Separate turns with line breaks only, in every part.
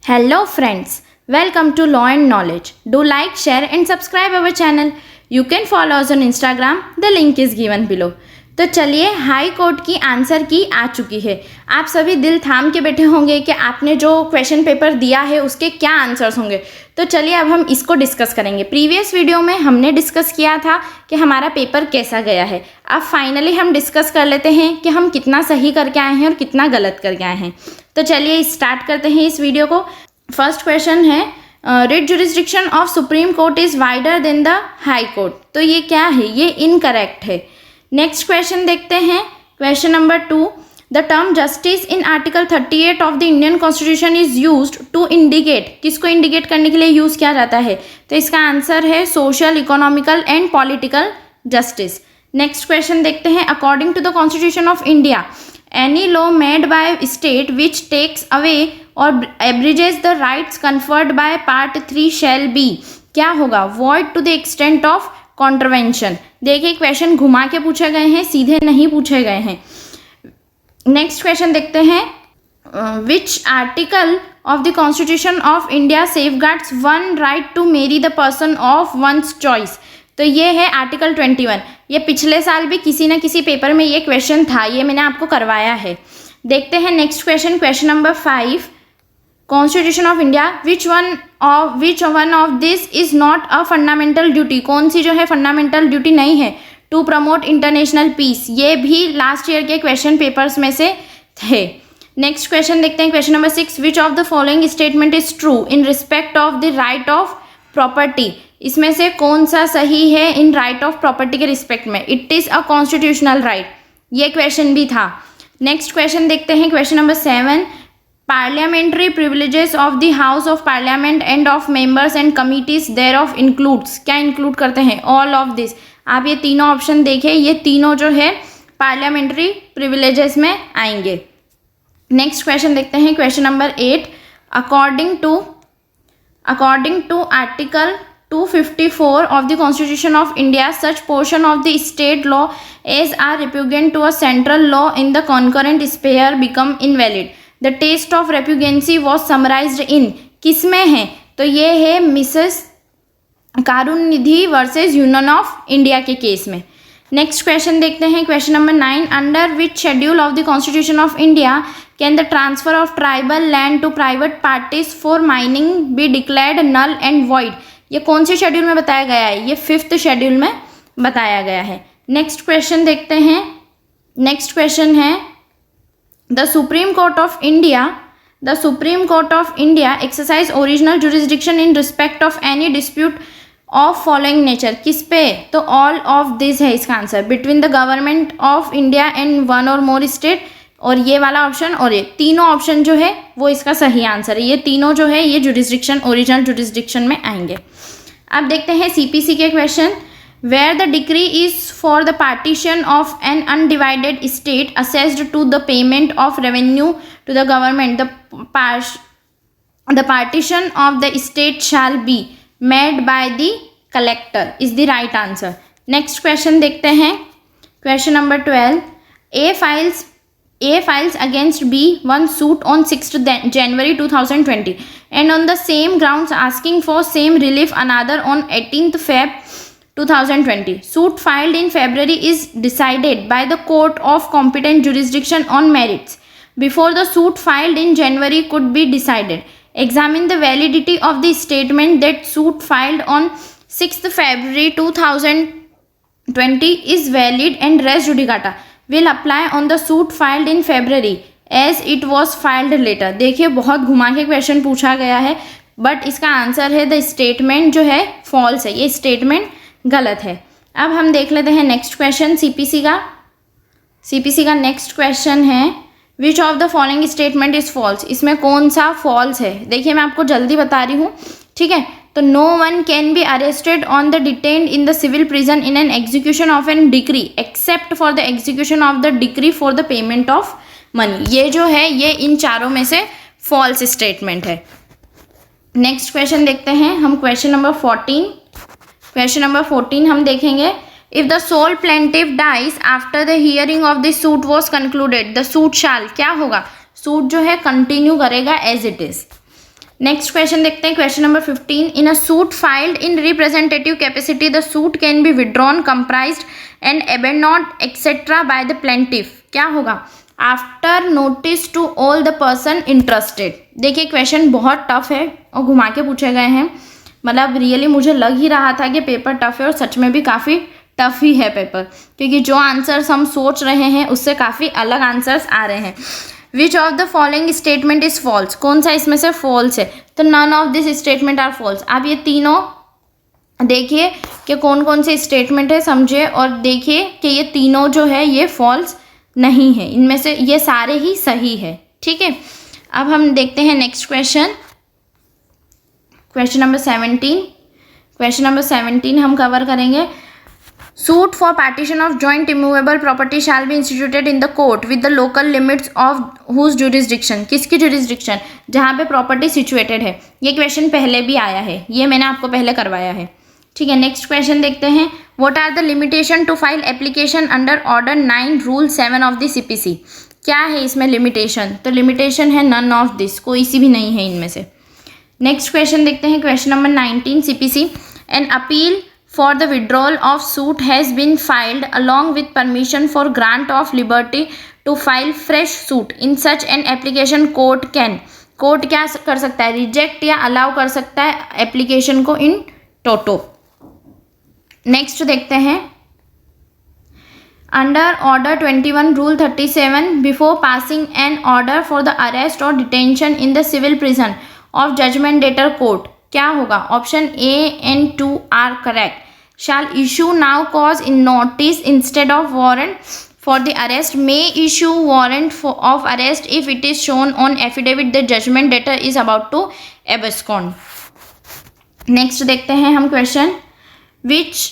Hello friends, welcome to Law and Knowledge. Do like, share and subscribe our channel. You can follow us on Instagram. The link is given below. तो चलिए high court की answer की आ चुकी है। आप सभी दिल थाम के बैठे होंगे कि आपने जो क्वेश्चन पेपर दिया है उसके क्या आंसर्स होंगे। तो चलिए अब हम इसको डिस्कस करेंगे। प्रीवियस वीडियो में हमने डिस्कस किया था कि हमारा पेपर कैसा गया है। अब फाइनली हम डिस्कस कर लेते हैं कि हम कितना सही करके आए हैं और कितना गलत करके आए हैं। तो चलिए स्टार्ट करते हैं इस वीडियो को। फर्स्ट क्वेश्चन है writ jurisdiction of supreme court is wider than the high court. तो ये क्या है? ये इनकरेक्ट है। नेक्स्ट क्वेश्चन देखते हैं। Question number 2, the term justice in article 38 of the Indian constitution is used to indicate. किसको इंडिकेट करने के लिए यूज किया जाता है? तो इसका आंसर है social, economical and political justice. Next question देखते हैं। According to the constitution of India, any law made by state which takes away और abridges the rights conferred by part 3 shall be. क्या होगा? Void to the extent of contravention. देखिए question घुमा के पूछे गए हैं, सीधे नहीं पूछे गए हैं। नेक्स्ट क्वेश्चन देखते हैं। Which article of the constitution of India safeguards one right to marry the person of one's choice. तो ये है आर्टिकल 21। ये पिछले साल भी किसी न किसी पेपर में ये क्वेश्चन था, ये मैंने आपको करवाया है। देखते हैं next question. Question number 5, constitution of India which one of this is not a fundamental duty. कौन सी जो है फंडामेंटल ड्यूटी नहीं है? To promote international peace. ये भी लास्ट ईयर के क्वेश्चन पेपर्स में से थे। नेक्स्ट क्वेश्चन देखते हैं। Question number 6, which of the following statement is true in respect of the right of property. इसमें से कौन सा सही है इन राइट ऑफ प्रॉपर्टी के रिस्पेक्ट में? It is a constitutional right. ये क्वेश्चन भी था। नेक्स्ट क्वेश्चन देखते हैं। Question number 7, parliamentary privileges of the house of parliament and of members and committees thereof includes. क्या इंक्लूड करते हैं? All of this. आप ये तीनों ऑप्शन देखें, ये तीनों जो है पार्लियामेंट्री प्रिविलेजेस में आएंगे। नेक्स्ट क्वेश्चन देखते हैं। Question number 8, according to article 254 of the Constitution of India, such portion of the state law as are repugnant to a central law in the concurrent sphere become invalid. The test of repugnancy was summarized in। किस में है? तो ये है Mrs Karunanidhi versus Union of India के case में। Next question देखते हैं। Question number 9, under which schedule of the constitution of India can the transfer of tribal land to private parties for mining be declared null and void. ये कौन से schedule में बताया गया है? ये 5th शेड्यूल में बताया गया है। नेक्स्ट क्वेश्चन देखते हैं। नेक्स्ट क्वेश्चन है, the supreme court of India exercise original jurisdiction in respect of any dispute of following nature. किस पे? तो ऑल ऑफ दिस है इसका answer. Between the government of India and one और more state, और ये वाला ऑप्शन और ये तीनों ऑप्शन जो है वो इसका सही आंसर है। ये तीनों जो है ये जुरिस्डिक्शन, ओरिजिनल जुरिस्डिक्शन में आएंगे। अब देखते हैं सीपीसी के question. Where the decree is for the partition of an undivided state assessed to the payment of revenue to the government, the partition of the state shall be made by the collector is the right answer. Next question देखते हैं। Question number 12, A files against B one suit on 6th January 2020 and on the same grounds asking for same relief another on 18th Feb 2020. Suit filed in February is decided by the court of competent jurisdiction on merits. Before the suit filed in January could be decided, examine the validity of the statement that suit filed on 6th February 2020 is valid and res judicata will apply on the suit filed in February as it was filed later। देखिए बहुत घुमा के question पूछा गया है, but इसका answer है the statement जो है फॉल्स है, ये स्टेटमेंट गलत है। अब हम देख लेते हैं नेक्स्ट क्वेश्चन सीपीसी का नेक्स्ट क्वेश्चन है, which of the following statement is false. इसमें कौन सा फॉल्स है? देखिए मैं आपको जल्दी बता रही हूँ, ठीक है। तो no one can be arrested on the detained in the civil prison in an execution of an decree except for the execution of the decree for the payment of money. ये जो है ये इन चारों में से फॉल्स स्टेटमेंट है। Next question देखते हैं हम। क्वेश्चन नंबर 14 हम देखेंगे। If the sole plaintiff dies after the hearing of the suit was concluded the suit शाल। क्या होगा? सूट जो है कंटिन्यू करेगा as it is. Next question देखते हैं, question number 15. In a suit filed in representative capacity the suit can be withdrawn, compromised and abandoned etcetera by the plaintiff. क्या होगा? After notice to all the person interested. देखिए question बहुत tough है और घुमा के पूछे गए हैं. मतलब रियली मुझे लग ही रहा था कि पेपर टफ है और सच में भी काफ़ी टफ ही है पेपर, क्योंकि जो आंसर्स हम सोच रहे हैं उससे काफ़ी अलग आंसर्स आ रहे हैं. Which of the following statement is false. कौन सा इसमें से फॉल्स है? तो none of this statement are false. आप ये तीनों देखिए कि कौन कौन से स्टेटमेंट है, समझिए और देखिए कि ये तीनों जो है ये फॉल्स नहीं है, इनमें से ये सारे ही सही है. ठीक है, अब हम देखते हैं next question, question number 17. Question number 17 हम कवर करेंगे. Suit for partition of joint immovable property shall be instituted in the court with the local limits of whose jurisdiction. किसकी जुरिस्डिक्शन? जहाँ पे प्रॉपर्टी सिचुएटेड है. ये क्वेश्चन पहले भी आया है, ये मैंने आपको पहले करवाया है. ठीक है, नेक्स्ट क्वेश्चन देखते हैं. What are the limitation to file application under order 9 rule 7 of the CPC. क्या है इसमें लिमिटेशन? तो लिमिटेशन है नन ऑफ दिस, कोई सी भी नहीं है इनमें से. नेक्स्ट क्वेश्चन देखते हैं, question number 19 CPC. An appeal for the withdrawal of suit has been filed along with permission for grant of liberty to file fresh suit. In such an application court can. Court क्या कर सकता है? Reject या allow कर सकता है application को इन टोटो. Next देखते हैं, under order 21 rule 37 before passing an order for the arrest और detention in the civil prison of judgment debtor court. क्या होगा? Option A and 2 are correct. Shall issue now cause in notice instead of warrant for the arrest. May issue warrant of arrest if it is shown on affidavit the judgment debtor is about to abscond. Next देखते हैं हम question, which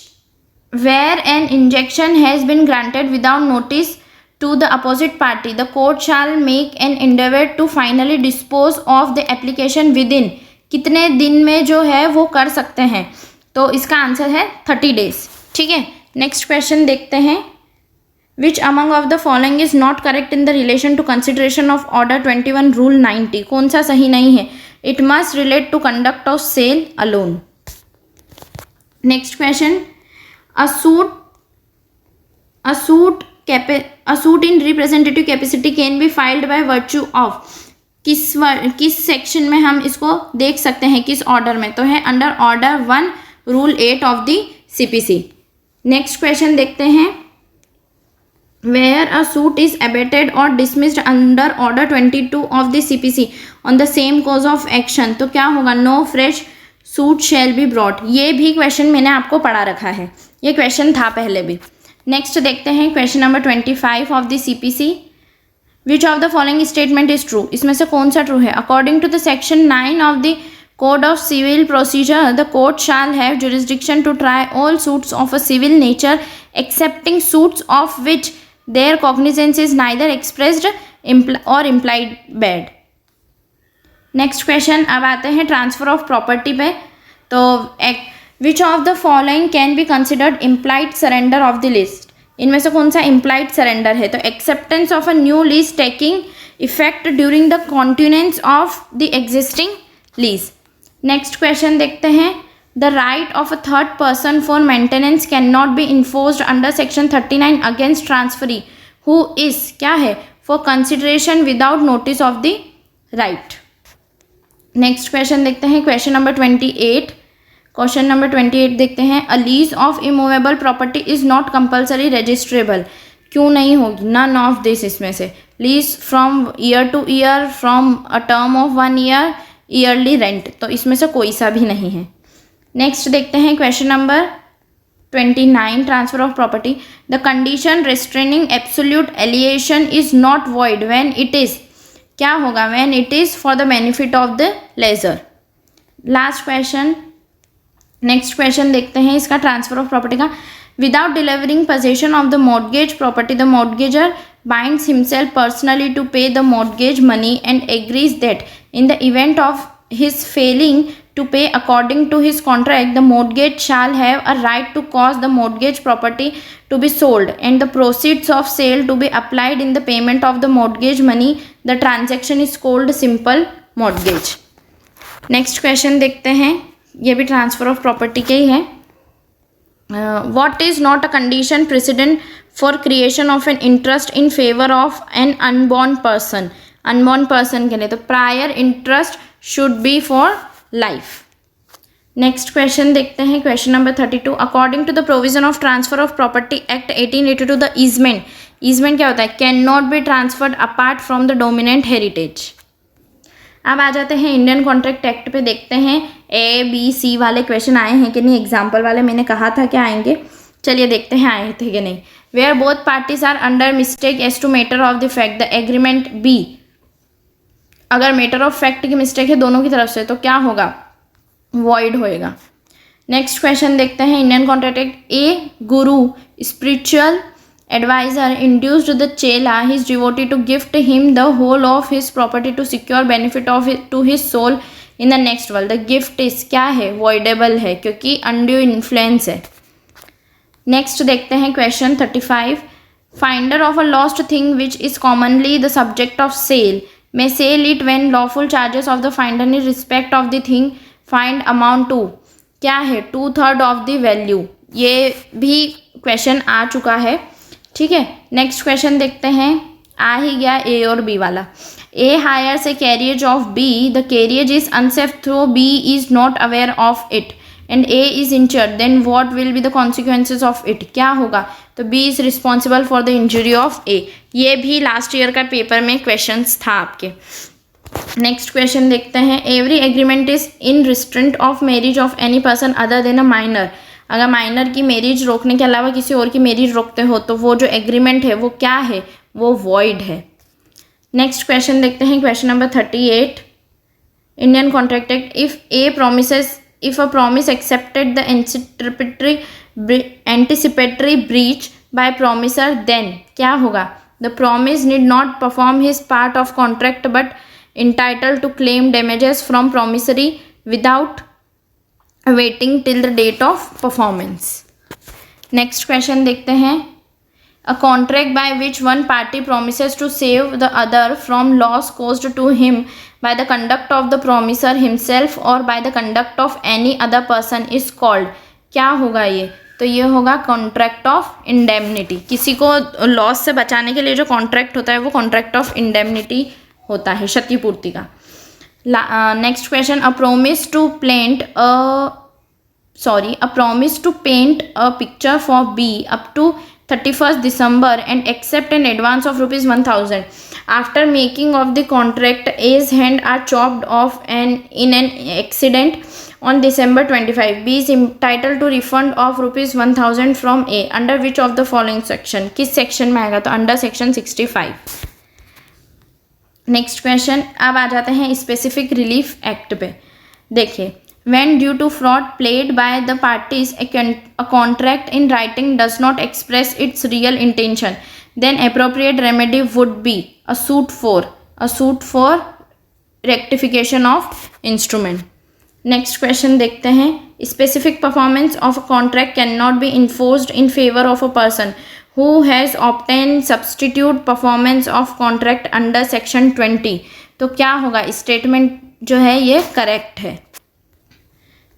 where an injunction has been granted without notice to the opposite party the court shall make an endeavor to finally dispose of the application within. कितने दिन में जो है वो कर सकते हैं? तो इसका आंसर है 30 days. ठीक है, नेक्स्ट क्वेश्चन देखते हैं. Which among of the following is not correct in the relation to consideration of order 21 rule 90. कौन सा सही नहीं है? It must relate to conduct of sale alone. Next question, a suit in representative capacity can be filed by virtue of. किस section में हम इसको देख सकते हैं, किस ऑर्डर में? तो है under order 1 rule 8 of the CPC. Next question देखते हैं, where a suit is abated और dismissed under order 22 of the CPC on the same cause of action. तो क्या होगा? No fresh suit shall be brought. ये भी question मैंने आपको पढ़ा रखा है, ये क्वेश्चन था पहले भी. नेक्स्ट देखते हैं question number 25 of the CPC. Which of the following statement is true. इसमें से कौन सा ट्रू है? According to the section 9 of the Code of Civil Procedure, the court shall have jurisdiction to try all suits of a civil nature excepting suits of which their cognizance is neither expressed or implied bad. Next question, अब आते हैं transfer of property पे. तो which of the following can be considered implied surrender of the lease. इनमें से कौन सा implied surrender है? तो acceptance of a new lease taking effect during the continuance of the existing lease. Next question देखते हैं, the right of a third person for maintenance can not be enforced under section 39 against transferee who is. क्या है? For consideration without notice of the right. Next question देखते हैं, question number 28. Question number 28 देखते हैं, a lease of immovable property is not compulsory registrable. क्यों नहीं होगी? None of this. इसमें से lease from year to year, from a term of 1 year, yearly rent. तो इसमें से कोई सा भी नहीं है. नेक्स्ट देखते हैं question number 29, transfer of property. The condition restraining absolute alienation is not void when it is. क्या होगा? When it is for the benefit of the lessor. Last question, next question देखते हैं इसका ट्रांसफर ऑफ प्रॉपर्टी का. Without delivering possession of the mortgage property the mortgagor binds himself personally to pay the mortgage money and agrees that in the event of his failing to pay according to his contract the mortgage shall have a right to cause the mortgage property to be sold and the proceeds of sale to be applied in the payment of the mortgage money. The transaction is called simple mortgage. Next question देखते हैं, ये भी transfer of property के ही है. What is not a condition precedent for creation of an interest in favour of an unborn person. Unborn person के लिए तो prior interest should be for life. Next question देखते हैं, question number 32. According to the provision of transfer of property act 1882 the easement. Easement क्या होता है? Can not be transferred apart from the dominant heritage. अब आ जाते हैं Indian contract act पे. देखते हैं ए बी सी वाले क्वेश्चन आए हैं कि नहीं. एग्जाम्पल वाले मैंने कहा था कि आएंगे, चलिए देखते हैं आए थे कि नहीं. Where both parties are under mistake as to matter of the fact the agreement be. अगर मैटर ऑफ फैक्ट की मिस्टेक है दोनों की तरफ से तो क्या होगा? वॉइड होएगा. नेक्स्ट क्वेश्चन देखते हैं, Indian contract act. A guru spiritual advisor induced the chela his devotee to gift him the whole of his property to secure benefit of it, to his soul in the next world. The gift is क्या है? voidable है क्योंकि undue influence है. Next देखते हैं question 35. Finder of a lost thing which is commonly the subject of sale may sell it when lawful charges of the finder in respect of the thing find amount to क्या है? 2/3 of the value. ये भी question आ चुका है. ठीक है, next question देखते हैं, आ ही गया ए और बी वाला. A hires a carriage of B, the carriage is unsafe though B is not aware of it and A is injured, then what will be the consequences of it. क्या होगा? तो B is responsible for the injury of A. ये भी last year का paper में question था आपके. Next question देखते हैं, every agreement is in restraint of marriage of any person other then a minor. अगर माइनर की मैरिज रोकने के अलावा किसी और की मैरिज रोकते हो तो वो जो एग्रीमेंट है वो क्या है? वो वॉइड है. नेक्स्ट क्वेश्चन देखते हैं, question number 38. Indian contract act. If a promise accepted the anticipatory breach by promisor, then क्या होगा? The promise need not perform his part of contract but entitled to claim damages from promissory without waiting till the date of performance. Next question देखते हैं, a contract by which one party promises to save the other from loss caused to him by the conduct of the promisor himself or by the conduct of any other person is called. क्या होगा ये? तो ये होगा contract of indemnity. किसी को loss से बचाने के लिए जो कॉन्ट्रैक्ट होता है वो कॉन्ट्रैक्ट ऑफ इंडेमनिटी होता है, क्षतिपूर्ति का. Next question, a promise to paint a picture for B up to 31st December and accept an advance of ₹1,000. After making of the contract, A's hand are chopped off in an accident on December 25. B is entitled to refund of ₹1,000 from A. Under which of the following section? किस section में आएगा? तो under section 65. Next question, अब आ जाते हैं specific relief act पे. देखिए, when due to fraud played by the parties a contract in writing does not express its real intention, then appropriate remedy would be a suit for rectification of instrument. Next question देखते हैं, specific performance of a contract cannot be enforced in favor of a person who has obtained substitute performance of contract under section 20. तो क्या होगा? Statement जो है ये correct है.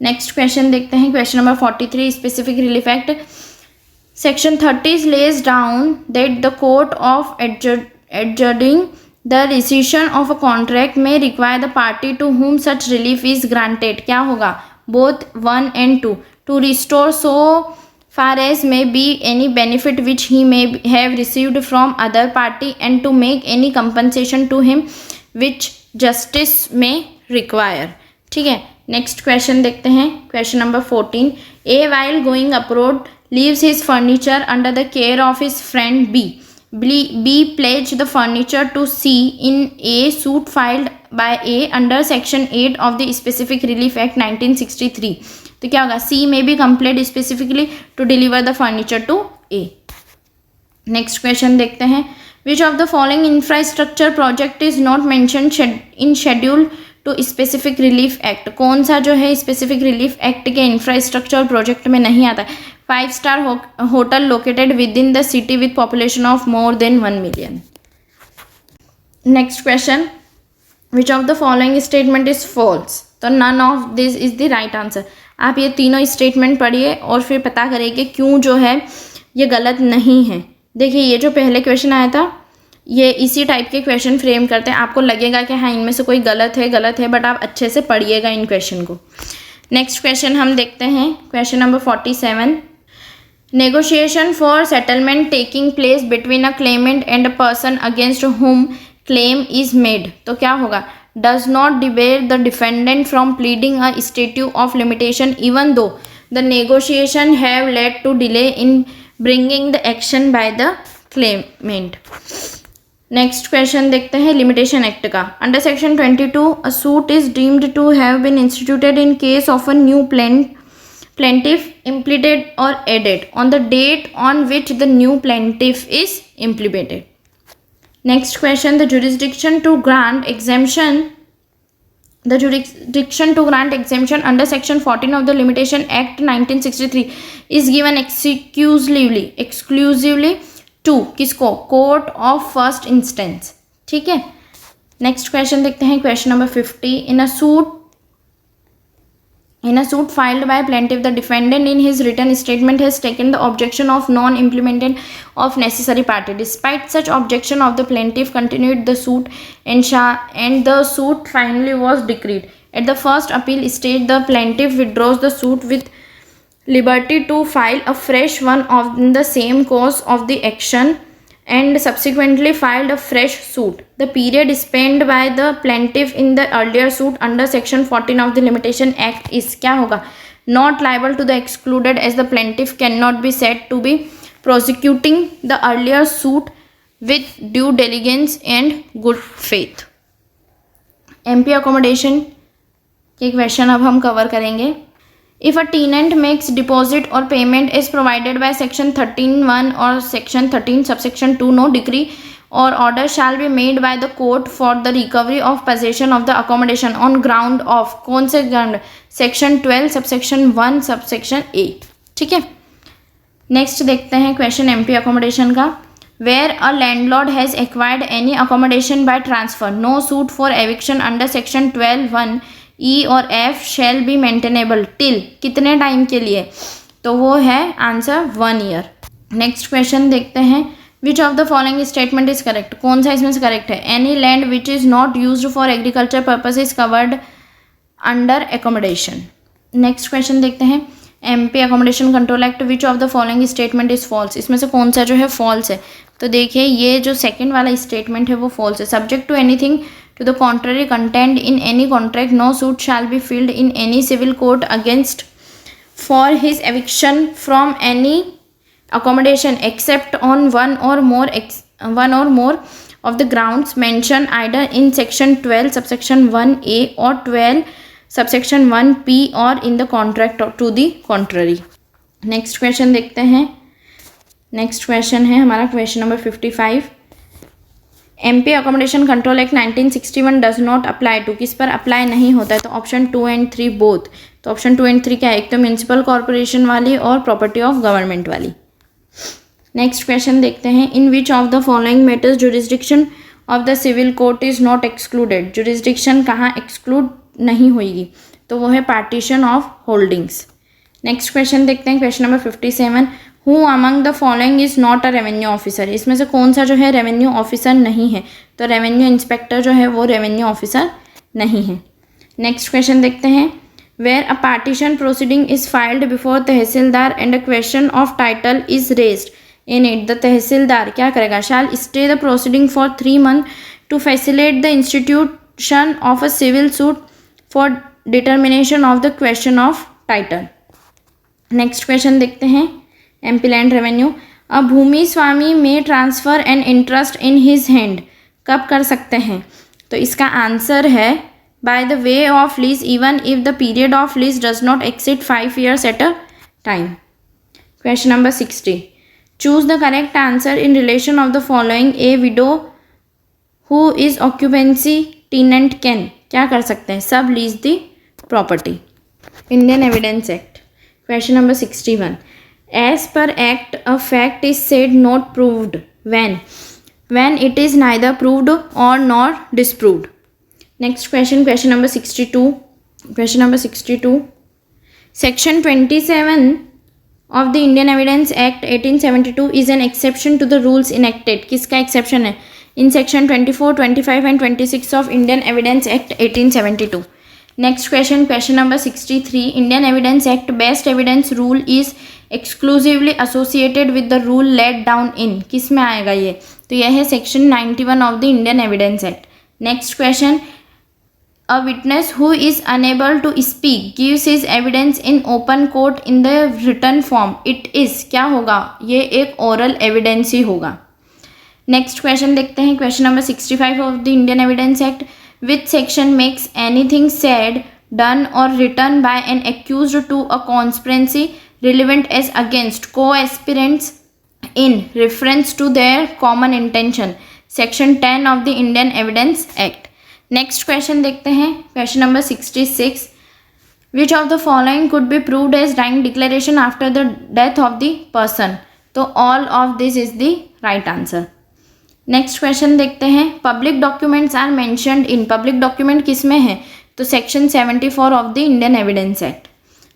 Next question देखते हैं, question number 43. Specific relief act section 30 lays down that the court of adjudging the rescission of a contract may require the party to whom such relief is granted. क्या होगा? both 1 and 2 to restore so far as may be any benefit which he may have received from other party and to make any compensation to him which justice may require. ठीक है, next question देखते हैं, question number 14. A while going abroad leaves his furniture under the care of his friend B. B pledged the furniture to C in a suit filed by A under section 8 of the Specific Relief Act 1963. तो क्या होगा? C may be compelled specifically to deliver the furniture to A. Next question देखते हैं, which of the following infrastructure project is not mentioned in schedule two specific relief act? कौन सा जो है specific relief act के infrastructure project में नहीं आता है? 5-star hotel located within the city with population of more than 1 million. Next question, which of the following statement is false? तो none of this is the right answer. आप ये तीनों statement पढ़िए और फिर पता करिए कि क्यों जो है ये गलत नहीं है। देखिए ये जो पहले क्वेश्चन आया था ये इसी टाइप के क्वेश्चन फ्रेम करते हैं, आपको लगेगा कि हाँ इनमें से कोई गलत है, बट आप अच्छे से पढ़िएगा इन क्वेश्चन को। नेक्स्ट क्वेश्चन हम देखते हैं, question number 47। Negotiation for settlement taking place between a claimant and a person against whom claim is made, तो क्या होगा? Does not debar the defendant from pleading a statute of limitation even though the negotiation have led to delay in bringing the action by the claimant. Next question देखते हैं limitation act का। Under section 22 a suit is deemed to have been instituted in case of a new plaintiff implicated or added on the date on which the new plaintiff is implicated. Next question, the jurisdiction to grant exemption under section 14 of the Limitation Act 1963 is given exclusively to किसको? Court of first instance. ठीक है, next question देखते हैं, question number 50। In a suit filed by a plaintiff, the defendant in his written statement has taken the objection of non-implementation of necessary party. Despite such objection of the plaintiff continued the suit and the suit finally was decreed. At the first appeal stage, the plaintiff withdraws the suit with liberty to file a fresh one on the same cause of the action and subsequently filed a fresh suit. The period spent by the plaintiff in the earlier suit under section 14 of the Limitation Act is क्या होगा? Not liable to the excluded as the plaintiff cannot be said to be prosecuting the earlier suit with due diligence and good faith. MP accommodation के question अब हम cover करेंगे। If a tenant makes deposit or payment as provided by section 13(1) or section 13 subsection 2, no decree or order shall be made by the court for the recovery of possession of the accommodation on ground of कौन से ground? section 12 subsection 1 subsection 8। ठीक है, next देखते हैं question MP accommodation का। Where a landlord has acquired any accommodation by transfer, no suit for eviction under section 12(1) E और F shall be maintainable till कितने time के लिए? तो वो है आंसर 1 ईयर। नेक्स्ट क्वेश्चन देखते हैं, which of the following statement is correct? कौन सा इसमें से करेक्ट है? Any land which is not used for agriculture purpose is covered under accommodation. Next question देखते हैं, MP accommodation control act, which of the following statement is false? इसमें से कौन सा जो है फॉल्स है? तो देखिए ये जो सेकंड वाला स्टेटमेंट है वो फॉल्स है। Subject to anything to the contrary contained in any contract, no suit shall be filed in any civil court against for his eviction from any accommodation except on one or more of the grounds mentioned either in section 12 subsection 1A or 12 subsection 1P or in the contract to the contrary. Next question देखते हैं, next question है हमारा question number 55। MP accommodation control act 1961 does not apply to, किस पर अप्लाई नहीं होता है? तो ऑप्शन 2 एंड 3 बोथ। तो ऑप्शन 2 एंड 3 क्या है? एक तो म्यूनसिपल कॉर्पोरेशन वाली और प्रॉपर्टी ऑफ गवर्नमेंट वाली। नेक्स्ट क्वेश्चन देखते हैं, in which of the following matters jurisdiction of the civil court is not excluded? Jurisdiction कहाँ एक्सक्लूड नहीं होगी? तो वो है partition of holdings. Next question देखते हैं, question number 57। Who among the following is not a revenue officer? इसमें से कौन सा जो है रेवेन्यू ऑफिसर नहीं है? तो रेवेन्यू इंस्पेक्टर जो है वो रेवेन्यू ऑफिसर नहीं है। नेक्स्ट क्वेश्चन देखते हैं, where a partition proceeding is filed before tahsildar and a question of title is raised in it, the tahsildar क्या करेगा? Shall stay the proceeding for 3 months to facilitate the institution of a civil suit for determination of the question of title. Next question देखते हैं, MP land revenue, a bhumi swami में transfer and interest in his hand कब कर सकते हैं? तो इसका answer है by the way of lease even if the period of lease does not exceed 5 years at a time. Question number 60, choose the correct answer in relation of the following. A widow who is occupancy tenant can क्या कर सकते हैं? Sublease the property. Indian evidence act, question number 61, as per act a fact is said not proved when it is neither proved or nor disproved. Next question, question number 62, Question number 62. Section 27 of the Indian Evidence Act 1872 is an exception to the rules enacted. किसका exception है? In section 24, 25 and 26 of Indian Evidence Act 1872. Next question, question number 63. Indian Evidence Act best evidence rule is exclusively associated with the rule laid down in. किस में आएगा ये? तो यह है section 91 of the Indian Evidence Act. Next question. A witness who is unable to speak gives his evidence in open court in the written form. It is क्या होगा? ये एक oral evidence ही होगा. Next question देखते हैं. Question number 65 of the Indian Evidence Act. Which section makes anything said, done or written by an accused to a conspiracy relevant as against co-aspirants in reference to their common intention? Section 10 of the Indian Evidence Act. Next question देखते हैं. Question number 66. Which of the following could be proved as dying declaration after the death of the person? तो all of this is the right answer. Next question देखते हैं. Public documents are mentioned in. Public document किस में है? तो section 74 of the Indian evidence act.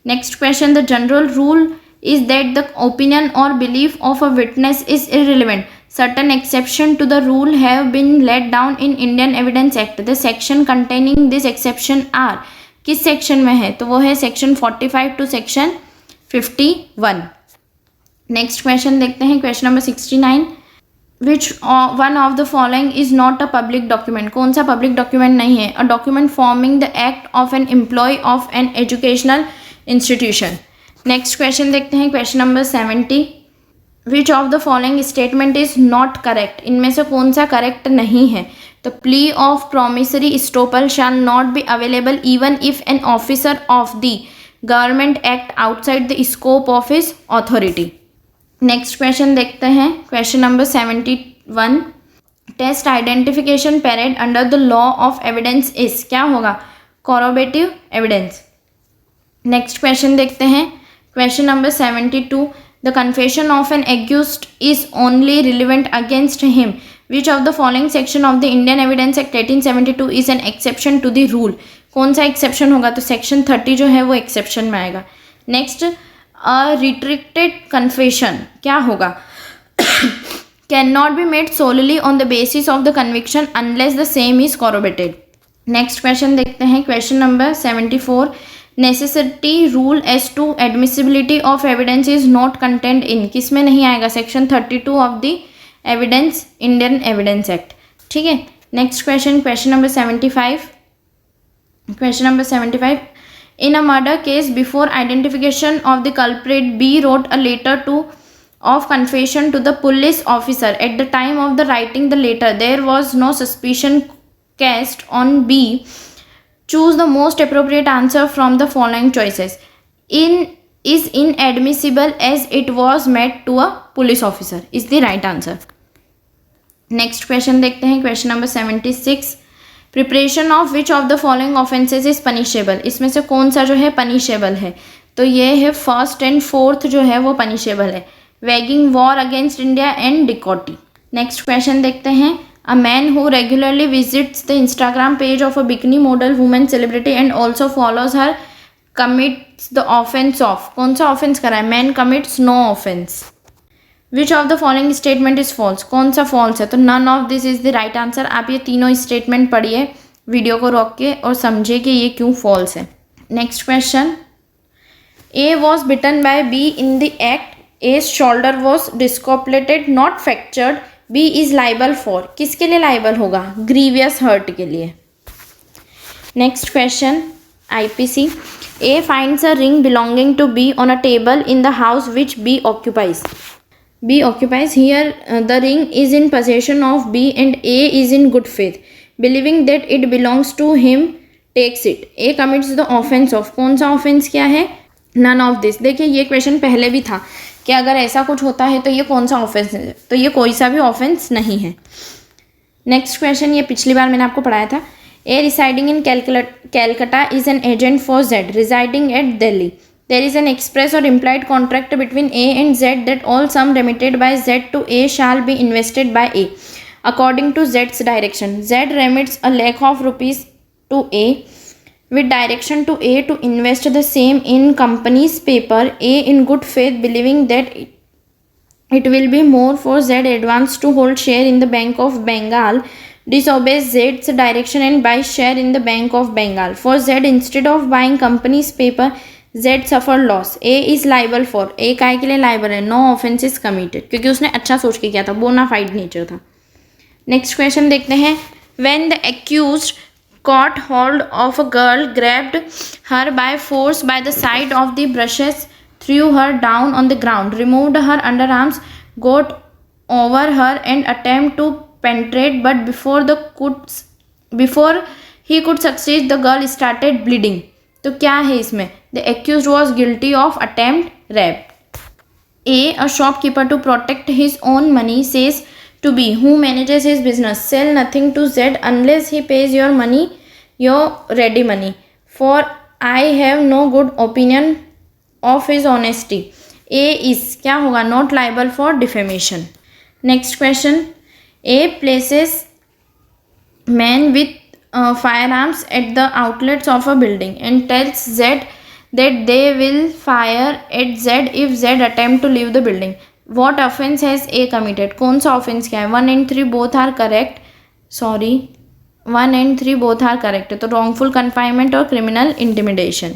Next question. The general rule is that the opinion or belief of a witness is irrelevant. Certain exception to the rule have been laid down in Indian Evidence Act. The section containing this exception are. किस section में है? तो वो है section 45 to section 51. Next question देखते हैं. Question number 69. Which one of the following is not a public document? कौन सा पब्लिक डॉक्यूमेंट नहीं है? A document forming the act of an employee of an educational institution. Next question देखते हैं. Question number 70. Which of the following statement is not correct? इनमें से कौन सा करेक्ट नहीं है? तो plea of promissory estoppel shall not be available even if an officer of the government act outside the scope of his authority. Next question देखते हैं. Question number 71. Test identification period under the law of evidence is. क्या होगा? कॉरोबेटिव evidence. Next question देखते हैं. Question number 72. The confession of an accused is only relevant against him. Which of the following section of the Indian Evidence Act 1872 is an exception to the rule? कौन सा exception होगा? तो section 30 जो है वो exception में आएगा. Next, a retracted confession क्या होगा? Cannot be made solely on the basis of the conviction unless the same is corroborated. Next question देखते हैं. Question number 74. Necessity rule as to admissibility of evidence is not content in. किस में नहीं आएगा? Section 32 of the evidence Indian evidence act. ठीक है. Next question. Question number 75. Question number 75. In a murder case before identification of the culprit B wrote a letter to of confession to the police officer. At the time of the writing the letter there was no suspicion cast on B. Choose the most appropriate answer from the following choices. Is inadmissible as it was made to a police officer is the right answer. Next question देखते हैं. Question number 76. Preparation of which of the following offences is punishable? इसमें से कौन सा जो है punishable है? तो ये है फर्स्ट एंड फोर्थ जो है वो punishable है. Waging war against India and Dicoty. Next question देखते हैं. A man who regularly visits the Instagram page of a bikini model woman celebrity and also follows her commits the offense of. कौन सा offense करा है? Man commits no offense. Which of the following statement is false? कौन सा false है? तो none of this is the right answer. आप ये तीनों statement पढ़िए वीडियो को रोक के और समझिए कि ये क्यों false है. Next question. A was bitten by B in the act. A's shoulder was dislocated, not fractured. B is liable for. किसके लिए liable होगा? Grievous hurt के लिए. Next question. IPC. A finds a ring belonging to B on a table in the house which B occupies. B occupies. Here the ring is in possession of B and A is in good faith, believing that it belongs to him, takes it. A commits the offense of. कौन सा offense क्या है? None of this. देखिए ये question पहले भी था कि अगर ऐसा कुछ होता है तो ये कौन सा ऑफेंस है? तो ये कोई सा भी ऑफेंस नहीं है. Next question. ये पिछली बार मैंने आपको पढ़ाया था. A residing in Calcutta is an agent for Z residing at Delhi. There is an express or implied contract between A and Z that all sum remitted by Z to A shall be invested by A according to जेड्स direction. Z remits a lakh of rupees to A. with direction to A to invest the same in company's paper. A in good faith believing that it will be more for Z advance to hold share in the Bank of Bengal disobeys Z's direction and buys share in the Bank of Bengal. For Z, instead of buying company's paper, Z suffer loss. A is liable for. A काय के लिए liable है? No offense is committed. क्योंकि उसने अच्छा सोच के किया था, बोनाफाइड नेचर था. नेक्स्ट क्वेश्चन देखते हैं. When the accused caught hold of a girl, grabbed her by force by the side of the brushes, threw her down on the ground, removed her underarms, got over her and attempt to penetrate, but before he could succeed, the girl started bleeding. तो क्या है इसमें? The accused was guilty of attempt rape. A shopkeeper to protect his own money says to B, who manages his business, sell nothing to Z unless he pays your money, your ready money, for I have no good opinion of his honesty. A is क्या होगा? Not liable for defamation. Next question. A places man with firearms at the outlets of a building and tells Z that they will fire at Z if Z attempt to leave the building. What offense has A committed? कौन सा offense क्या है? 1 and 3 both are correct. Sorry, 1 and 3 both are correct. तो wrongful confinement और criminal intimidation.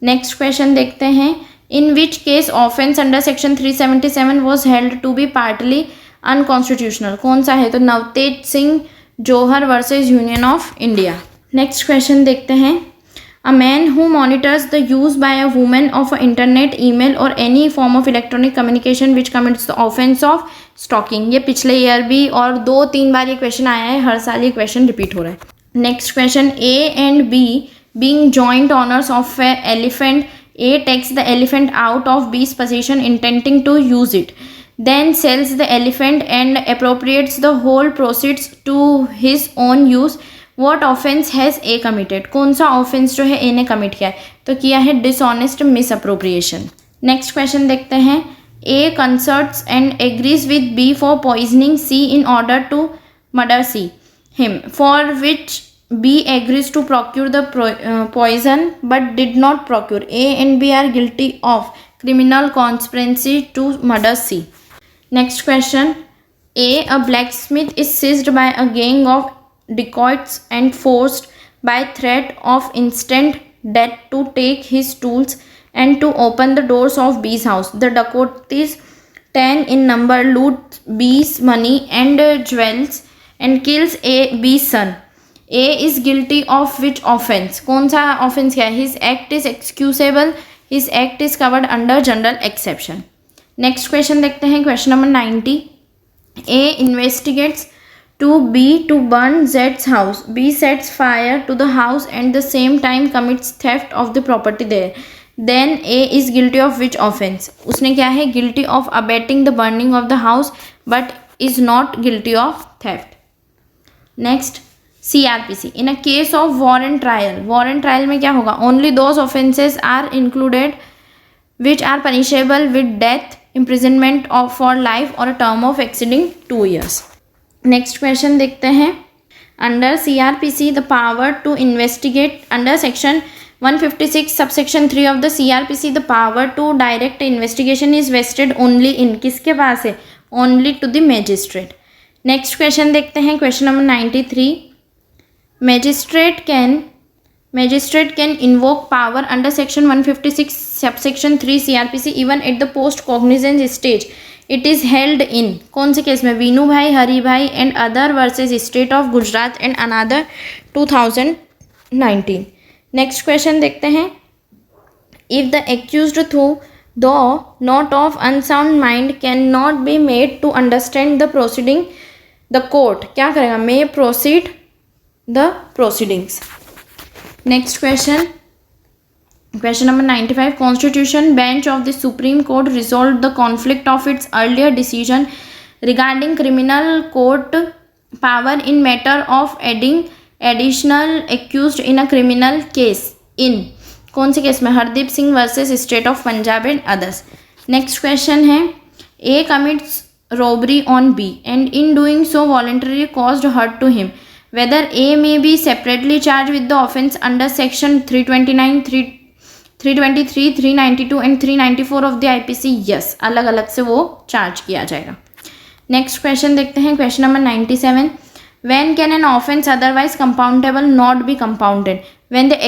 Next question देखते हैं. In which case offense under section 377 was held to be partly unconstitutional? कौन सा है? तो Navtej Singh Johar versus union of India. Next question देखते हैं. A man who monitors the use by a woman of a internet, email or any form of electronic communication which commits the offence of stalking. ये पिछले year भी और 2-3 बार ये question आया है, हर साल ये क्वेश्चन रिपीट हो रहा है. Next question. A and B being joint owners of a elephant, A takes the elephant out of B's possession intending to use it, then sells the elephant and appropriates the whole proceeds to his own use. What offense has A committed? कौन सा offense जो है A ने commit किया है? तो किया है dishonest misappropriation. Next question देखते हैं. A consults and agrees with B for poisoning C in order to murder him, for which B agrees to procure the poison but did not procure. A and B are guilty of criminal conspiracy to murder C. Next question. A blacksmith is seized by a gang of dacoits and forced by threat of instant death to take his tools and to open the doors of B's house. The dacoits, 10 in number, loot B's money and jewels and kills B's son. A is guilty of which offense? कौन सा offense क्या है? His act is excusable. His act is covered under general exception. Next question देखते हैं. Question number 90. A investigates to B to burn Z's house. B sets fire to the house and the same time commits theft of the property there. Then A is guilty of which offense? उसने क्या है? Guilty of abetting the burning of the house but is not guilty of theft. Next. CRPC. In a case of warrant trial में क्या होगा? Only those offences are included which are punishable with death, imprisonment for life or a term of exceeding 2 years. Next question देखते हैं. Under CRPC, the power to investigate under section 156 subsection 3 of the CRPC, the power to direct investigation is vested only in. किसके पास है? Only to the magistrate. Next question देखते हैं. Question number 93. Magistrate can invoke power under section 156 subsection 3 CRPC even at the post cognizance stage. It is held in कौन से case में? वीनू भाई, हरी भाई and other versus state of Gujarat and another 2019. Next question देखते हैं. If the accused though not of unsound mind cannot be made to understand the proceeding, the court क्या करेगा? May proceed the proceedings. Next question. Question number 95. Constitution Bench of the Supreme Court resolved the conflict of its earlier decision regarding criminal court power in matter of adding additional accused in a criminal case in कौन से case में? Hardeep Singh versus state of Punjab and others. Next question है. A commits robbery on B and in doing so voluntarily caused hurt to him. whether A may be separately charged with the offence under section 329, 323, 392 and 394 of the IPC. yes, अलग अलग से वो charge किया जाएगा. Next question देखते हैं, question number 97. When can an offence otherwise compoundable not be compounded? When the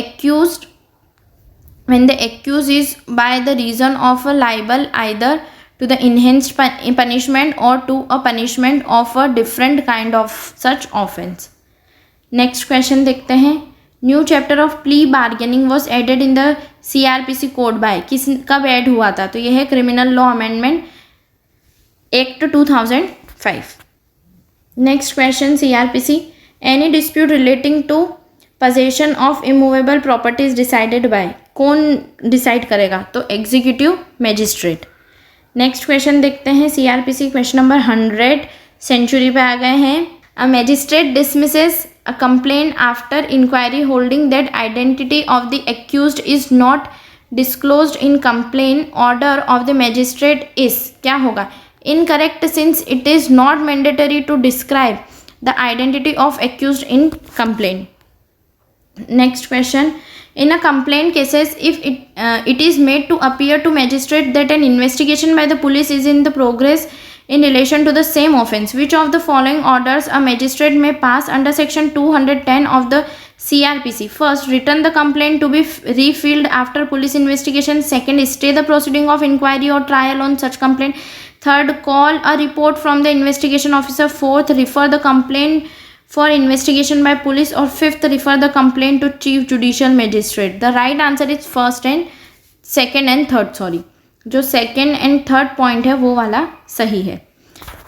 accused is by the reason of a liable either to the enhanced punishment or to a punishment of a different kind of such offence. Next question देखते हैं. New chapter of plea bargaining was added in the CRPC code by, किस कब add हुआ था? तो यह है criminal law amendment act 2005. Next question CRPC. Any dispute relating to possession of immovable properties decided by, कौन डिसाइड करेगा? तो एग्जीक्यूटिव मैजिस्ट्रेट. नेक्स्ट क्वेश्चन देखते हैं CRPC क्वेश्चन नंबर 100 सेंचुरी पे आ गए हैं. A magistrate dismisses a complaint after inquiry holding that identity of the accused is not disclosed in complaint order of the magistrate is, क्या होगा? Incorrect, since it is not mandatory to describe the identity of accused in complaint. Next question. In a complaint cases, if it is made to appear to magistrate that an investigation by the police is in the progress in relation to the same offence, which of the following orders a magistrate may pass under section 210 of the CRPC? First, return the complaint to be refilled after police investigation. Second, stay the proceeding of inquiry or trial on such complaint. Third, call a report from the investigation officer. Fourth, refer the complaint for investigation by police. Or fifth, refer the complaint to chief judicial magistrate. The right answer is second and third. जो second and third point है वो वाला सही है.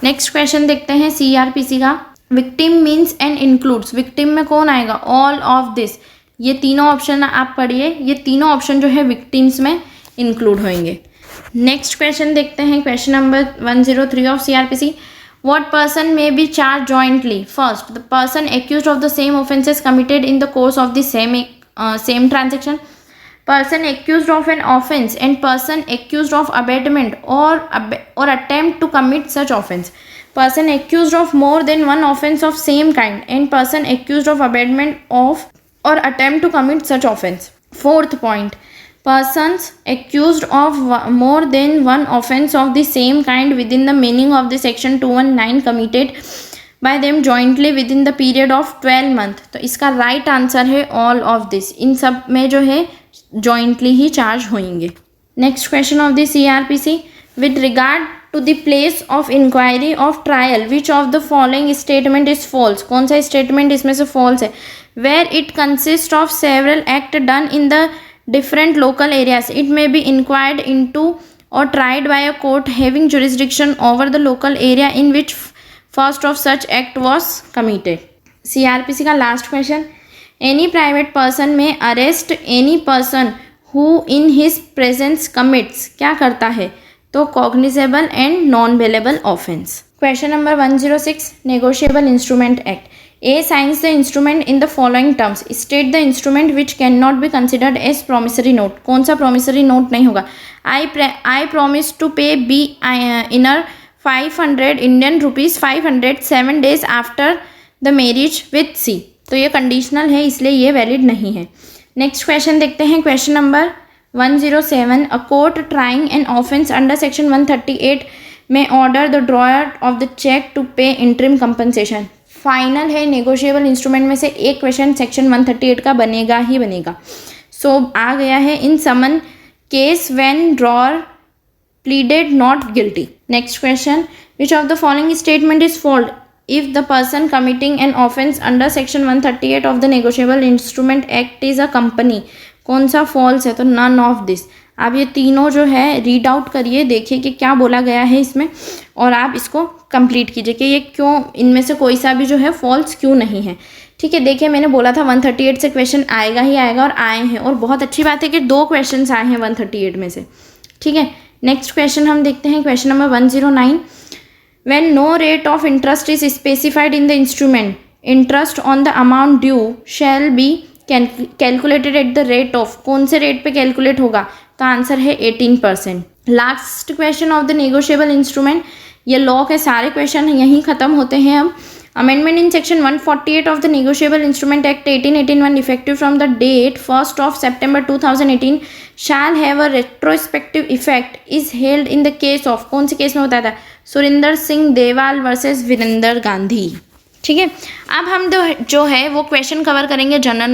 Next question देखते हैं CRPC का. Victim means and includes, victim में कौन आएगा? All of this. ये तीनों ऑप्शन आप पढ़िए, ये तीनों ऑप्शन जो है विक्टिम्स में इंक्लूड होंगे. नेक्स्ट क्वेश्चन देखते हैं, question number 103 of CRPC. What person may be charged jointly? First, the person accused of the same offences committed in the course of the same transaction. Person accused of an offence and person accused of abatement or attempt to commit such offence. Person accused of more than one offence of same kind and person accused of abatement of or attempt to commit such offence. Fourth point, persons accused of more than one offence of the same kind within the meaning of the section 219 committed by them jointly within the period of 12 months. तो इसका right answer है all of this. इन सब में जो है jointly ही charge होंगे. Next question of the CRPC. With regard to the place of inquiry of trial which of the following statement is false, कौन सा स्टेटमेंट इसमें से फॉल्स है? Where it consist of several act done in the different local areas, it may be inquired into or tried by a court having jurisdiction over the local area in which first of such act was committed. CRPC का last question. Any private person may arrest any person who in his presence commits, क्या करता है? तो cognizable and non-bailable offence. Question number 106. Negotiable Instrument Act. A signs the instrument in the following terms. State the instrument which cannot be considered as promissory note. कौन सा promissory note नहीं होगा? I promise to pay B inner 500 Indian rupees 500 7 days after the marriage with C. तो ये conditional है इसलिए ये valid नहीं है. नेक्स्ट क्वेश्चन देखते हैं, question number 107. A court trying an offence under section 138 may order the drawer of the cheque to pay interim compensation. Final है, नेगोशिएबल इंस्ट्रूमेंट में से एक क्वेश्चन सेक्शन 138 का बनेगा ही बनेगा. सो आ गया है in summon case when drawer pleaded not guilty. Next question. Which of the following statement is false if the person committing an offence under section 138 of the negotiable instrument act is a company. कौन सा false है? तो none of this. आप ये तीनों जो है read out करिए, देखिए कि क्या बोला गया है इसमें और आप इसको कंप्लीट कीजिए कि ये क्यों, इनमें से कोई सा भी जो है फॉल्स क्यों नहीं है. ठीक है, देखिए मैंने बोला था 138 से क्वेश्चन आएगा ही आएगा और आए हैं, और बहुत अच्छी बात है कि 2 क्वेश्चन आए हैं 138 में से. ठीक है, नेक्स्ट क्वेश्चन हम देखते हैं, question number 109. When no rate of interest is specified in the instrument, interest on the amount due shall be calculated at the rate of, कौन से रेट पे कैलकुलेट होगा? तो आंसर है 18%. Last question of the negotiable instrument. ये law के सारे क्वेश्चन यहीं ख़त्म होते हैं. Amendment in section 148 of the negotiable instrument act 1881 effective from the date 1 September 2018 shall have a retrospective effect is held in the case of, कौन से केस में बताया था, सुरिंदर सिंह देवाल वर्सेस वीरेंद्र गांधी। ठीक है, अब हम जो है वो क्वेश्चन कवर करेंगे जनरल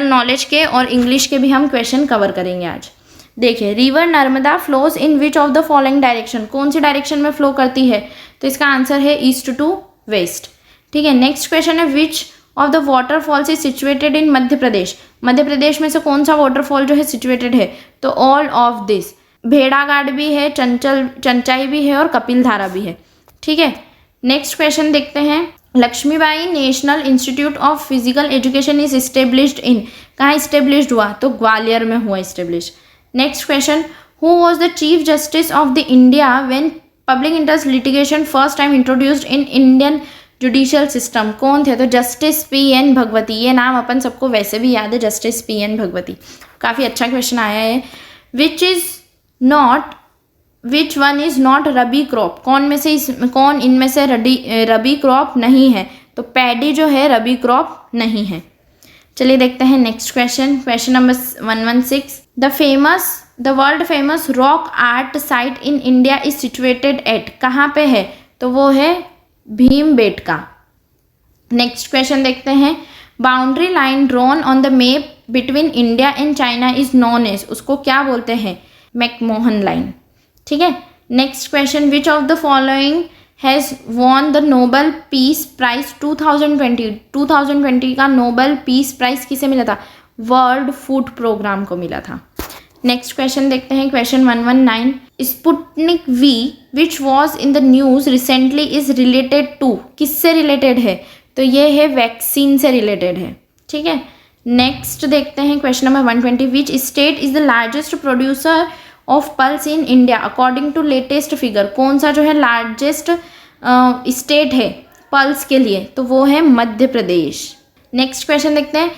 नॉलेज के और इंग्लिश के भी हम क्वेश्चन कवर करेंगे आज। देखिए, river Narmada flows in which of the following direction, कौन सी डायरेक्शन में फ्लो करती है, तो इसका आंसर है ईस्ट टू वेस्ट। ठीक है, नेक्स्ट क्वेश्चन है which of the waterfalls is situated in Madhya Pradesh, Madhya Pradesh में से कौन सा वाटरफॉल जो है सिचुएटेड है, तो ऑल ऑफ दिस, भेड़ाघाट भी है, चंचाई भी है और कपिल धारा भी है। ठीक है, नेक्स्ट क्वेश्चन देखते हैं, Lakshmibai national institute of physical education is established in, कहाँ इस्टेब्लिश्ड हुआ, तो ग्वालियर में हुआ establish. Next question, who was the chief justice of the India when public interest litigation first time introduced in Indian judicial system, कौन थे, तो justice PN Bhagwati. ये नाम अपन सबको वैसे भी याद है, जस्टिस PN भगवती। काफ़ी अच्छा क्वेश्चन आया है। Which one is not rabi crop, कौन इनमें से रबी क्रॉप नहीं है, तो पैडी जो है रबी क्रॉप नहीं है। चलिए देखते हैं next question number 116, the world famous rock art side in India is situated at, कहाँ पे है, तो वो है भीमबेटका। नेक्स्ट क्वेश्चन देखते हैं, boundary line drawn on the map between India and China is known as, उसको क्या बोलते हैं, मैकमोहन लाइन। ठीक है, next question, which of the following has won the Nobel Peace Prize 2020 का नोबेल पीस प्राइज किसे मिला था, वर्ल्ड फूड प्रोग्राम को मिला था। नेक्स्ट क्वेश्चन देखते हैं, question 119, Sputnik V which was in the news recently is related to, किससे रिलेटेड है, तो ये है वैक्सीन से रिलेटेड है। ठीक है, नेक्स्ट देखते हैं question number 120, which state is the largest producer of pulse in India according to latest figure, कौन सा जो है लार्जेस्ट स्टेट है पल्स के लिए, तो वो है मध्य प्रदेश। नेक्स्ट क्वेश्चन देखते हैं,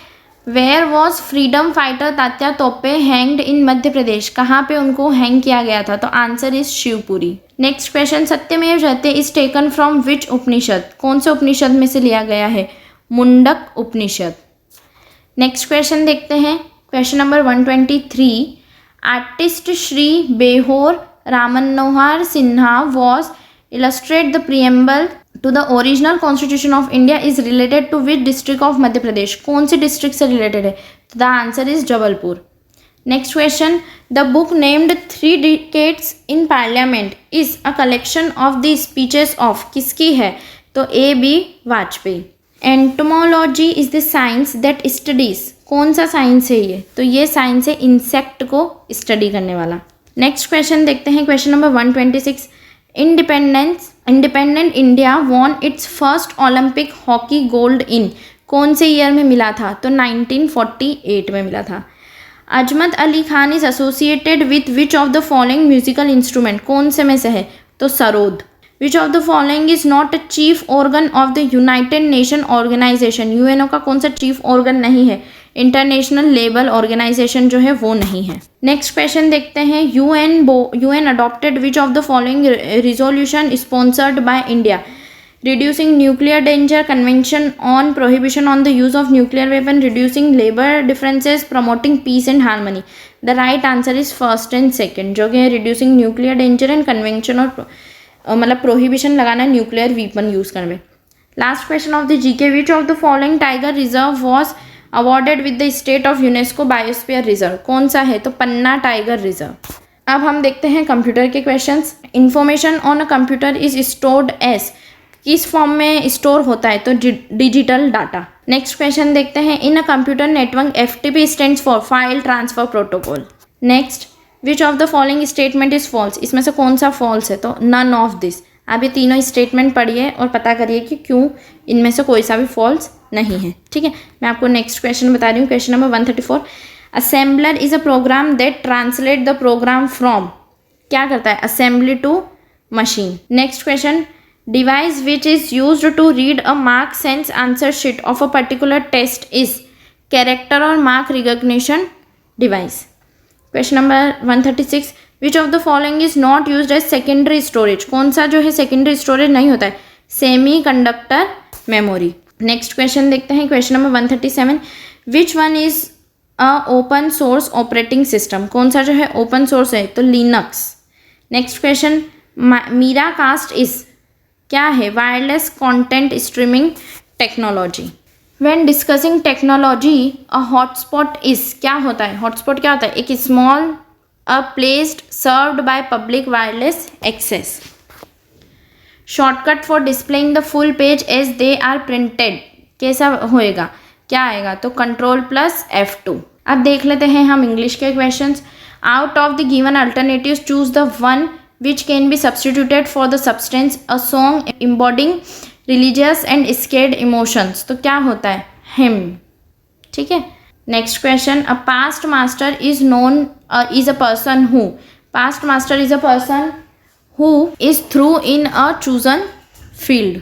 where was freedom fighter Tatya Tope hanged इन मध्य प्रदेश, कहाँ पे उनको हैंग किया गया था, तो answer is Shivpuri. Next question, सत्यमेव जयते इज टेकन फ्रॉम विच उपनिषद, कौन से उपनिषद में से लिया गया है, मुंडक उपनिषद। नेक्स्ट क्वेश्चन देखते हैं, question number 123, artist Shri Beohar Rammanohar Sinha was illustrate the preamble to the original constitution of India is related to which district of Madhya Pradesh, कौन सी डिस्ट्रिक्ट से रिलेटेड है, तो the answer is Jabalpur. Next question, the book named 3 Decades in Parliament is a collection of the speeches of, किसकी है, तो A.B. Vajpayee. Entomology is the science that studies, कौन सा science है ये, तो ये साइंस है इंसेक्ट को स्टडी करने वाला। नेक्स्ट क्वेश्चन देखते हैं, question number 126, independent India won it's first Olympic hockey gold in, कौन से ईयर में मिला था, तो 1948 में मिला था। Azmat Ali Khan is associated with which of the following musical instrument, कौन से में से है, तो sarod. Which of the following is not a chief organ of the united nation organisation, UNO का कौन सा चीफ ऑर्गन नहीं है, इंटरनेशनल लेबल ऑर्गेनाइजेशन जो है वो नहीं है। नेक्स्ट क्वेश्चन देखते हैं, UN adopted which of the following resolution sponsored by India, reducing nuclear danger, convention on prohibition on the use of nuclear weapon, reducing labour differences, promoting peace and harmony. The right answer is first and second, जो कि है reducing nuclear danger and convention और मतलब prohibition लगाना nuclear weapon use करने में। Last question of the GK, which of the following tiger reserve was awarded with the state of UNESCO biosphere reserve, कौन सा है, तो पन्ना टाइगर रिजर्व। अब हम देखते हैं कंप्यूटर के questions. Information on a computer is stored as, किस फॉर्म में स्टोर होता है, तो डिजिटल डाटा। नेक्स्ट क्वेश्चन देखते हैं, in a computer network FTP stands for file transfer protocol. Next, which of the following statement is false, इसमें से कौन सा फॉल्स है, तो नन ऑफ दिस। आप ये तीनों स्टेटमेंट पढ़िए और पता करिए कि क्यों इनमें से कोई सा भी फॉल्स नहीं है। ठीक है, मैं आपको नेक्स्ट क्वेश्चन बता रही हूँ, question number 134, assembler is a program that translate the program from, क्या करता है, assembly to machine. Next question, device which is used to read a mark sense answer sheet of a particular test is character or mark recognition device. Question number 136, which of the following is not used as secondary storage, कौन सा जो है secondary storage नहीं होता है, semiconductor memory. Next question देखते हैं, question number 137, which one is a open source operating system? कौन सा जो है ओपन सोर्स है? तो Linux. Next question, Miracast is क्या है? Wireless content streaming technology. When discussing technology a hotspot is क्या होता है? हॉटस्पॉट क्या होता है? एक small placed served by public wireless access. Shortcut for displaying the full page as they are printed कैसा होएगा? क्या आएगा? तो Ctrl+F2। अब देख लेते हैं हम इंग्लिश के questions. Out of the given alternatives choose the one which can be substituted for the substance a song embodying religious and scared emotions. तो क्या होता है? हिम। ठीक है। Next question, a past master is known is a person who. Past master is a person who is through in a chosen field.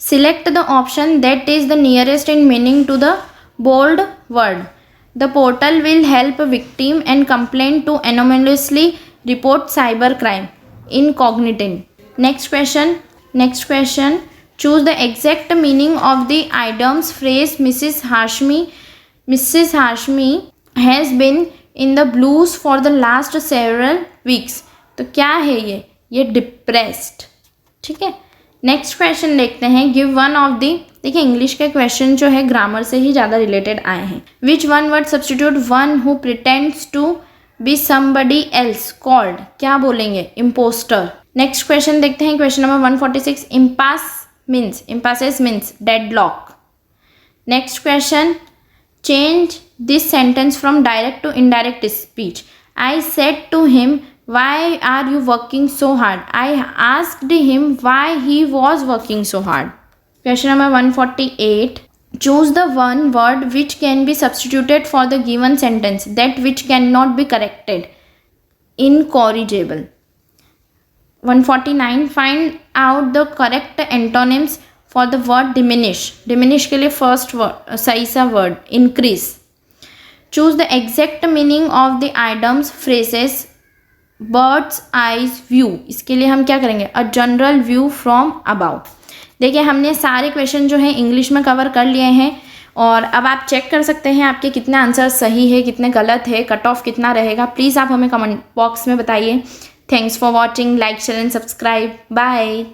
Select the option that is the nearest in meaning to the bold word. The portal will help victim and complaint to anonymously report cybercrime. Incognito. Next question. Choose the exact meaning of the item's phrase Mrs. Hashmi has been in the blues for the last several weeks. तो क्या है ये depressed. ठीक है। Next question देखते हैं, give one of the. देखिए English के क्वेश्चन जो है ग्रामर से ही ज़्यादा रिलेटेड आए हैं। Which one word substitute one who pretends to be somebody else called? क्या बोलेंगे? इम्पोस्टर। नेक्स्ट क्वेश्चन देखते हैं, question number 146, impasses means deadlock. Next question, change this sentence from direct to indirect speech. I said to him why are you working so hard? I asked him why he was working so hard. Question number 148, choose the one word which can be substituted for the given sentence, that which cannot be corrected. Incorrigible. 149, find out the correct antonyms for the word diminish. Diminish के लिए first word सही सा word increase. Choose the exact meaning of the items phrases bird's eyes view. इसके लिए हम क्या करेंगे? A general view from above. देखिए हमने सारे क्वेश्चन जो हैं इंग्लिश में कवर कर लिए हैं और अब आप चेक कर सकते हैं आपके कितने आंसर सही है, कितने गलत है, कट ऑफ कितना रहेगा। प्लीज़ आप हमें कमेंट बॉक्स में बताइए। Thanks for watching, like share and subscribe. Bye.